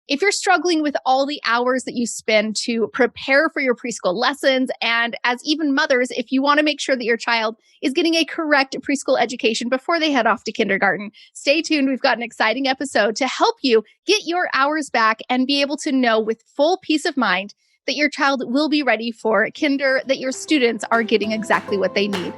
If you're struggling with all the hours that you spend to prepare for your preschool lessons, and as even mothers, if you want to make sure that your child is getting a correct preschool education before they head off to kindergarten, stay tuned. We've got an exciting episode to help you get your hours back and be able to know with full peace of mind that your child will be ready for kinder, that your students are getting exactly what they need.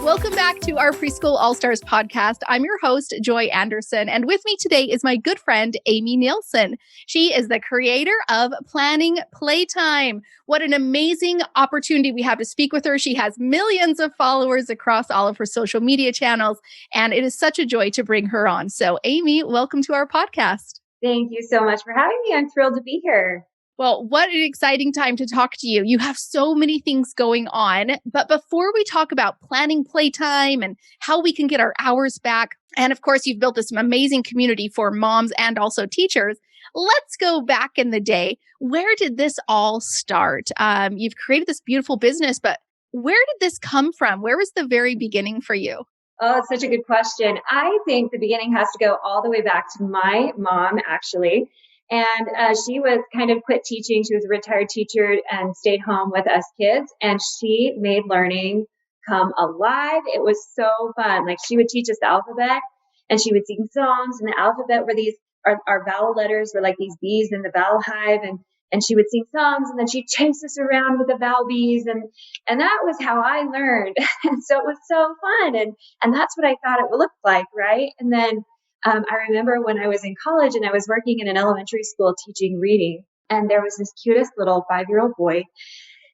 Welcome back to our Preschool All-Stars podcast. I'm your host, Joy Anderson, and with me today is my good friend, Amy Nielson. She is the creator of Planning Playtime. What an amazing opportunity we have to speak with her. She has millions of followers across all of her social media channels, and it is such a joy to bring her on. So, Amy, welcome to our podcast. Thank you so much for having me. I'm thrilled to be here. Well, what an exciting time to talk to you. You have so many things going on. But before we talk about planning playtime and how we can get our hours back, and of course, you've built this amazing community for moms and also teachers, let's go back in the day. Where did this all start? You've created this beautiful business, but where did this come from? Where was the very beginning for you? Oh, it's such a good question. I think the beginning has to go all the way back to my mom, actually. And she was kind of quit teaching. She was a retired teacher and stayed home with us kids. And she made learning come alive. It was so fun. Like she would teach us the alphabet and she would sing songs. And the alphabet were these, our vowel letters were like these bees in the vowel hive. And she would sing songs and then she'd chase us around with the vowel bees. And that was how I learned. And so it was so fun. And that's what I thought it would look like. Right. And then I remember when I was in college and I was working in an elementary school teaching reading, and there was this cutest little 5-year-old boy,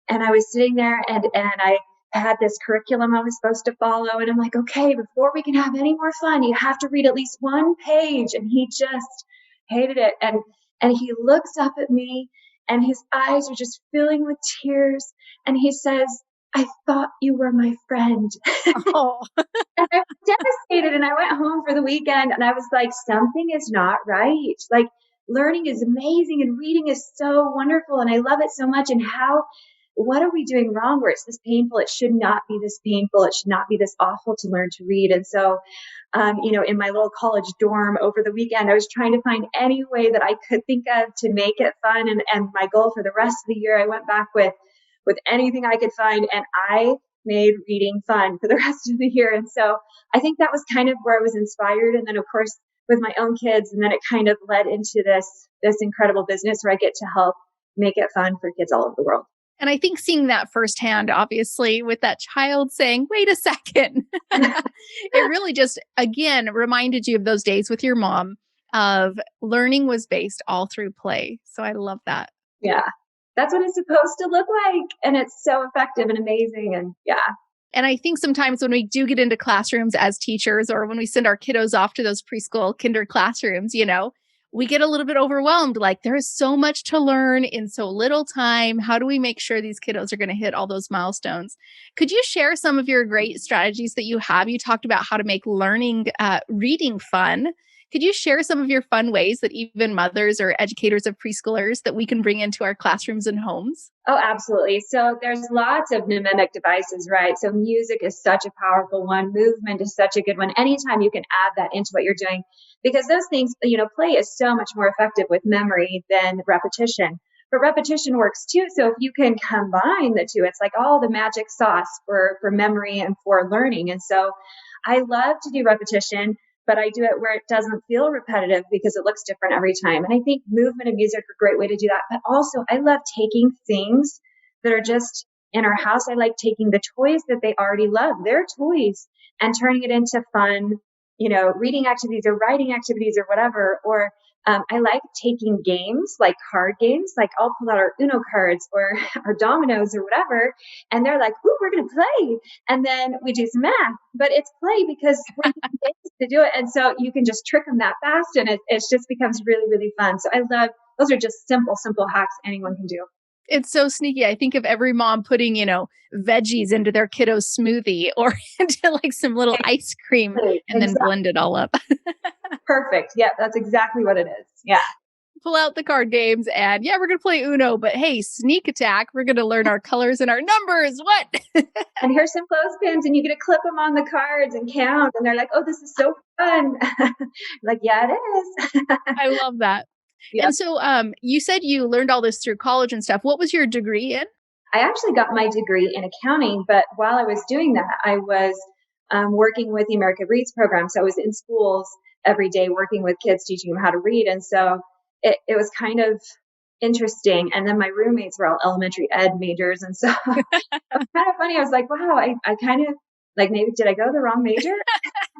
and I was sitting there and I had this curriculum I was supposed to follow, and I'm like, okay, before we can have any more fun, you have to read at least one page, and he just hated it, and he looks up at me, and his eyes are just filling with tears, and he says, "I thought you were my friend." Oh. And I was devastated and I went home for the weekend and I was like, something is not right. Like learning is amazing and reading is so wonderful and I love it so much. And what are we doing wrong where it's this painful? It should not be this painful. It should not be this awful to learn to read. And so, in my little college dorm over the weekend, I was trying to find any way that I could think of to make it fun. And my goal for the rest of the year, I went back with anything I could find. And I made reading fun for the rest of the year. And so I think that was kind of where I was inspired. And then of course with my own kids, and then it kind of led into this incredible business where I get to help make it fun for kids all over the world. And I think seeing that firsthand, obviously, with that child saying, wait a second, it really just, again, reminded you of those days with your mom of learning was based all through play. So I love that. Yeah. That's what it's supposed to look like. And it's so effective and amazing. And yeah. And I think sometimes when we do get into classrooms as teachers or when we send our kiddos off to those preschool kinder classrooms, we get a little bit overwhelmed. Like there is so much to learn in so little time. How do we make sure these kiddos are going to hit all those milestones? Could you share some of your great strategies that you have? You talked about how to make learning, reading fun. Could you share some of your fun ways that even mothers or educators of preschoolers that we can bring into our classrooms and homes? Oh, absolutely. So there's lots of mnemonic devices, right? So music is such a powerful one. Movement is such a good one. Anytime you can add that into what you're doing, because those things, play is so much more effective with memory than repetition. But repetition works too. So if you can combine the two, it's like all the magic sauce for memory and for learning. And so I love to do repetition, but I do it where it doesn't feel repetitive because it looks different every time. And I think movement and music are a great way to do that. But also I love taking things that are just in our house. I like taking the toys that they already love, their toys, and turning it into fun, reading activities or writing activities or whatever. Or I like taking games, like card games, like I'll pull out our Uno cards or our dominoes or whatever. And they're like, ooh, we're going to play. And then we do some math, but it's play because we're using games to do it. And so you can just trick them that fast and it just becomes really, really fun. So I love, those are just simple hacks anyone can do. It's so sneaky. I think of every mom putting, veggies into their kiddo's smoothie or into like some little ice cream and then blend it all up. Perfect. Yeah, that's exactly what it is. Yeah. pull out the card games and yeah, we're going to play Uno, but hey, sneak attack. We're going to learn our colors and our numbers. What? And here's some clothespins and you get to clip them on the cards and count. And they're like, oh, this is so fun. Like, yeah, it is. I love that. Yeah. And so you said you learned all this through college and stuff. What was your degree in? I actually got my degree in accounting, but while I was doing that, I was working with the American Reads program. So I was in schools every day working with kids, teaching them how to read. And so it was kind of interesting. And then my roommates were all elementary ed majors. And so it was kind of funny. I was like, wow, I kind of like, maybe did I go the wrong major?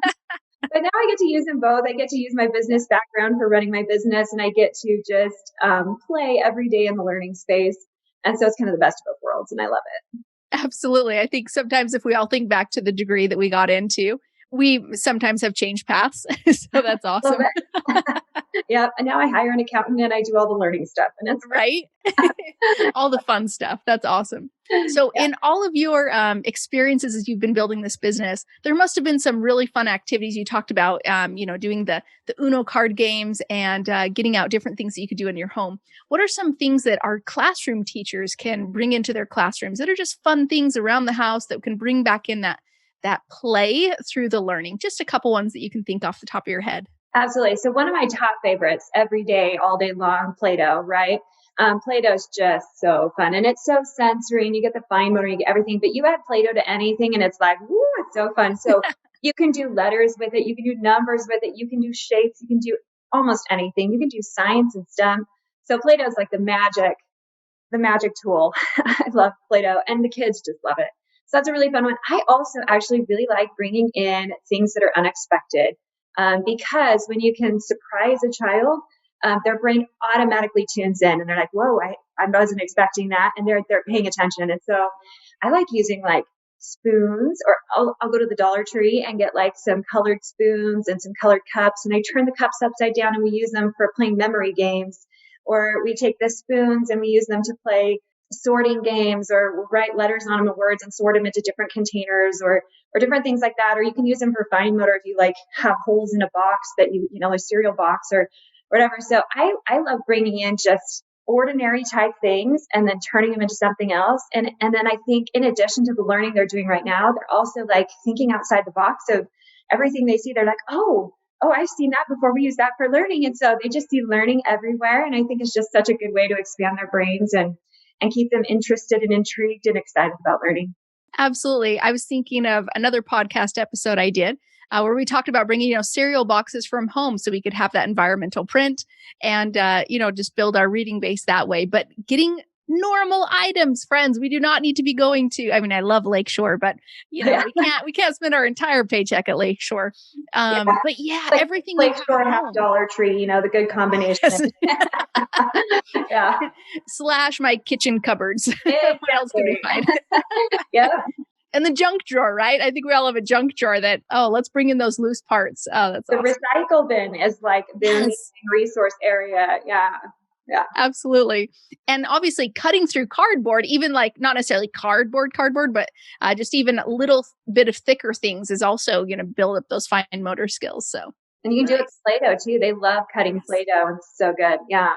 But now I get to use them both. I get to use my business background for running my business, and I get to just play every day in the learning space. And so it's kind of the best of both worlds, and I love it. Absolutely. I think sometimes if we all think back to the degree that we got into, we sometimes have changed paths. So that's awesome. Yeah. And now I hire an accountant and I do all the learning stuff. And it's right. All the fun stuff. That's awesome. So in all of your experiences as you've been building this business, there must have been some really fun activities. You talked about, doing the Uno card games and getting out different things that you could do in your home. What are some things that our classroom teachers can bring into their classrooms that are just fun things around the house that can bring back in that play through the learning? Just a couple ones that you can think off the top of your head. Absolutely. So one of my top favorites every day, all day long, Play-Doh, right? Play-Doh is just so fun. And it's so sensory and you get the fine motor, you get everything, but you add Play-Doh to anything and it's like, woo, it's so fun. So you can do letters with it. You can do numbers with it. You can do shapes. You can do almost anything. You can do science and STEM. So Play-Doh is like the magic tool. I love Play-Doh and the kids just love it. So that's a really fun one. I also actually really like bringing in things that are unexpected. Because when you can surprise a child, their brain automatically tunes in and they're like, whoa, I wasn't expecting that. And they're paying attention. And so I like using like spoons, or I'll go to the Dollar Tree and get like some colored spoons and some colored cups. And I turn the cups upside down and we use them for playing memory games. Or we take the spoons and we use them to play sorting games, or we'll write letters on them and words and sort them into different containers or different things like that. Or you can use them for fine motor if you like have holes in a box that a cereal box or whatever. So I love bringing in just ordinary type things and then turning them into something else. And then I think in addition to the learning they're doing right now, they're also like thinking outside the box of everything they see. They're like, oh, I've seen that before. We use that for learning. And so they just see learning everywhere. And I think it's just such a good way to expand their brains and keep them interested and intrigued and excited about learning. Absolutely. I was thinking of another podcast episode I did where we talked about bringing, cereal boxes from home so we could have that environmental print and, just build our reading base that way. But getting normal items, friends, we do not need to be going to, I love Lakeshore, but we can't spend our entire paycheck at Lakeshore. But yeah, like everything. Lakeshore half Dollar Tree, the good combination. Yeah. / my kitchen cupboards. Exactly. What else can we find? Yeah. And the junk drawer, right? I think we all have a junk drawer that, let's bring in those loose parts. Oh, that's awesome. The recycle bin is like the resource area. Yeah. Yeah, absolutely. And obviously cutting through cardboard, even like not necessarily cardboard, but just even a little bit of thicker things is also going to build up those fine motor skills. So, and you can do it with Play-Doh too. They love cutting Play-Doh. It's so good. Yeah.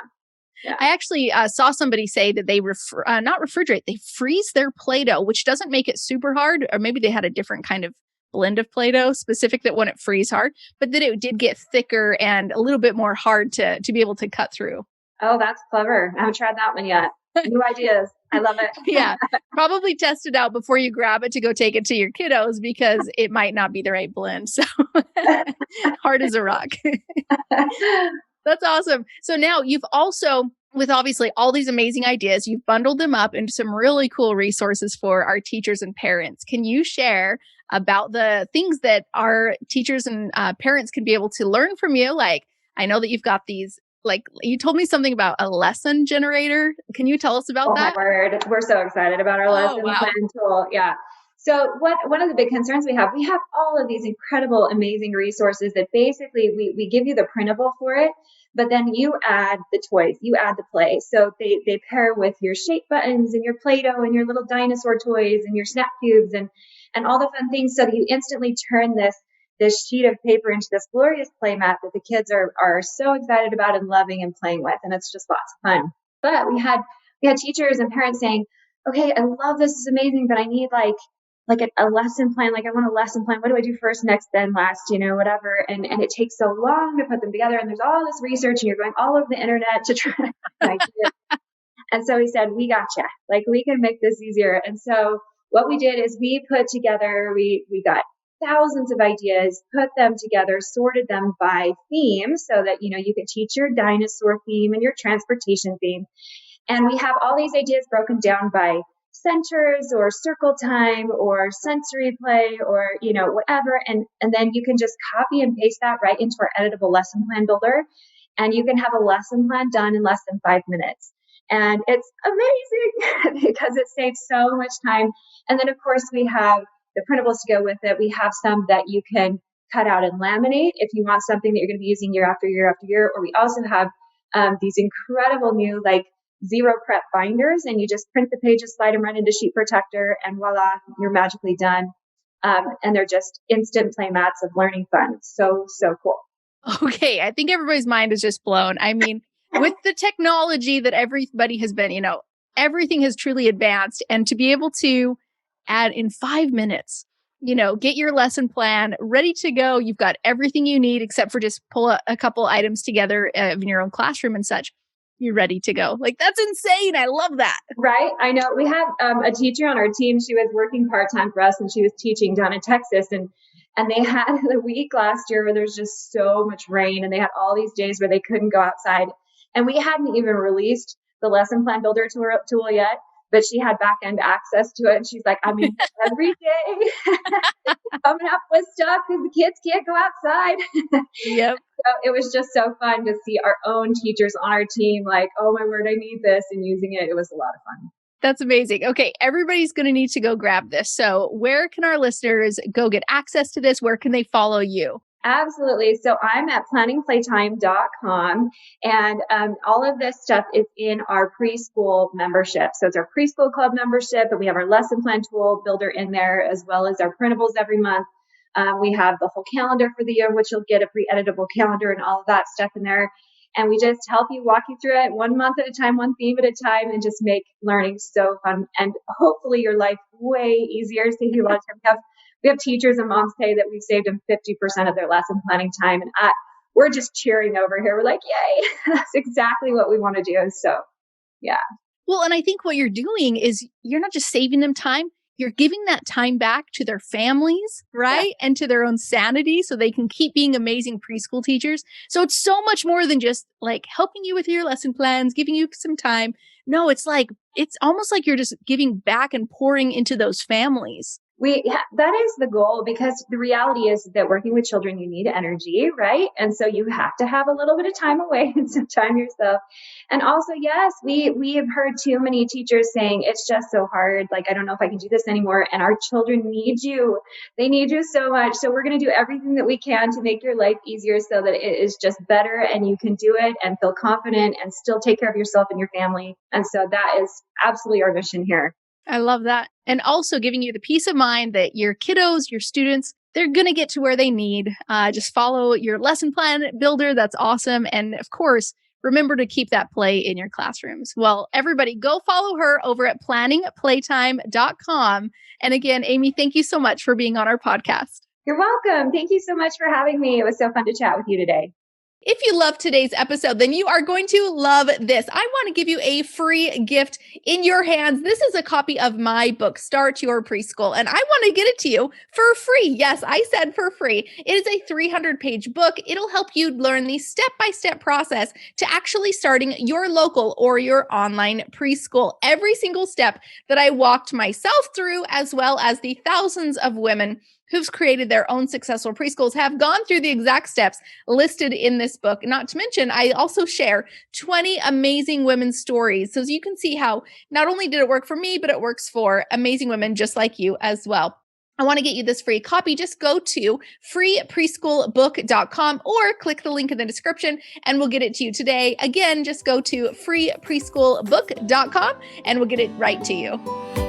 Yeah. I actually saw somebody say that they not refrigerate, they freeze their Play-Doh, which doesn't make it super hard. Or maybe they had a different kind of blend of Play-Doh specific that wouldn't freeze hard, but that it did get thicker and a little bit more hard to be able to cut through. Oh, that's clever. I haven't tried that one yet. New ideas. I love it. Yeah. Probably test it out before you grab it to go take it to your kiddos because it might not be the right blend. So hard as a rock. That's awesome. So now you've also, with obviously all these amazing ideas, you've bundled them up into some really cool resources for our teachers and parents. Can you share about the things that our teachers and parents can be able to learn from you? Like, I know that you've got these, like you told me something about a lesson generator. Can you tell us about that? Oh my word. We're so excited about our lesson plan tool. Yeah. So one of the big concerns we have all of these incredible, amazing resources that basically we give you the printable for it, but then you add the toys, you add the play. So they pair with your shape buttons and your Play-Doh and your little dinosaur toys and your snap cubes and all the fun things so that you instantly turn this this sheet of paper into this glorious play mat that the kids are so excited about and loving and playing with. And it's just lots of fun. But we had teachers and parents saying, okay, I love this. It's amazing, but I need like a lesson plan. Like I want a lesson plan. What do I do first, next, then last, whatever. And it takes so long to put them together. And there's all this research and you're going all over the internet to try to find ideas. And so we said, we gotcha. Like we can make this easier. And so what we did is we put together, we got thousands of ideas, put them together, sorted them by theme so that, you could teach your dinosaur theme and your transportation theme. And we have all these ideas broken down by centers or circle time or sensory play or, whatever. And then you can just copy and paste that right into our editable lesson plan builder. And you can have a lesson plan done in less than 5 minutes. And it's amazing because it saves so much time. And then, of course, we have the printables to go with it. We have some that you can cut out and laminate if you want something that you're going to be using year after year after year. Or we also have these incredible new zero prep binders, and you just print the pages, slide them right into sheet protector, and voila, you're magically done. And they're just instant play mats of learning fun. So cool. Okay, I think everybody's mind is just blown. I mean, with the technology that everybody has been, everything has truly advanced. And to be able to add in 5 minutes, get your lesson plan ready to go. You've got everything you need except for just pull a couple items together in your own classroom and such. You're ready to go. Like, that's insane. I love that. Right. I know. We have a teacher on our team. She was working part-time for us and she was teaching down in Texas. And they had a week last year where there's just so much rain and they had all these days where they couldn't go outside. And we hadn't even released the lesson plan builder tool yet, but she had back end access to it. And she's like, every day coming up with stuff because the kids can't go outside. Yep. So it was just so fun to see our own teachers on our team like, oh my word, I need this, and using it. It was a lot of fun. That's amazing. Okay, everybody's going to need to go grab this. So where can our listeners go get access to this? Where can they follow you? Absolutely. So I'm at planningplaytime.com, and all of this stuff is in our preschool membership. So it's our preschool club membership, and we have our lesson plan tool builder in there, as well as our printables every month. We have the whole calendar for the year, which you'll get a pre-editable calendar and all of that stuff in there. And we just help you walk you through it 1 month at a time, one theme at a time, and just make learning so fun and hopefully your life way easier. So a lot of time we have teachers and moms say that we've saved them 50% of their lesson planning time. And we're just cheering over here. We're like, yay, that's exactly what we want to do. So, yeah. Well, and I think what you're doing is you're not just saving them time, you're giving that time back to their families, right? Yeah. And to their own sanity so they can keep being amazing preschool teachers. So it's so much more than just like helping you with your lesson plans, giving you some time. No, it's almost like you're just giving back and pouring into those families. That is the goal, because the reality is that working with children, you need energy, right? And so you have to have a little bit of time away and some time yourself. And also, yes, we have heard too many teachers saying, it's just so hard. Like, I don't know if I can do this anymore. And our children need you. They need you so much. So we're going to do everything that we can to make your life easier so that it is just better and you can do it and feel confident and still take care of yourself and your family. And so that is absolutely our mission here. I love that. And also giving you the peace of mind that your kiddos, your students, they're going to get to where they need. Just follow your lesson plan builder. That's awesome. And of course, remember to keep that play in your classrooms. Well, everybody go follow her over at planningplaytime.com. And again, Amy, thank you so much for being on our podcast. You're welcome. Thank you so much for having me. It was so fun to chat with you today. If you love today's episode, then you are going to love this. I want to give you a free gift in your hands. This is a copy of my book, Start Your Preschool, and I want to get it to you for free. Yes, I said for free. It is a 300-page book. It'll help you learn the step-by-step process to actually starting your local or your online preschool. Every single step that I walked myself through, as well as the thousands of women who've created their own successful preschools, have gone through the exact steps listed in this book. Not to mention, I also share 20 amazing women's stories. So you can see how not only did it work for me, but it works for amazing women just like you as well. I want to get you this free copy. Just go to freepreschoolbook.com or click the link in the description and we'll get it to you today. Again, just go to freepreschoolbook.com and we'll get it right to you.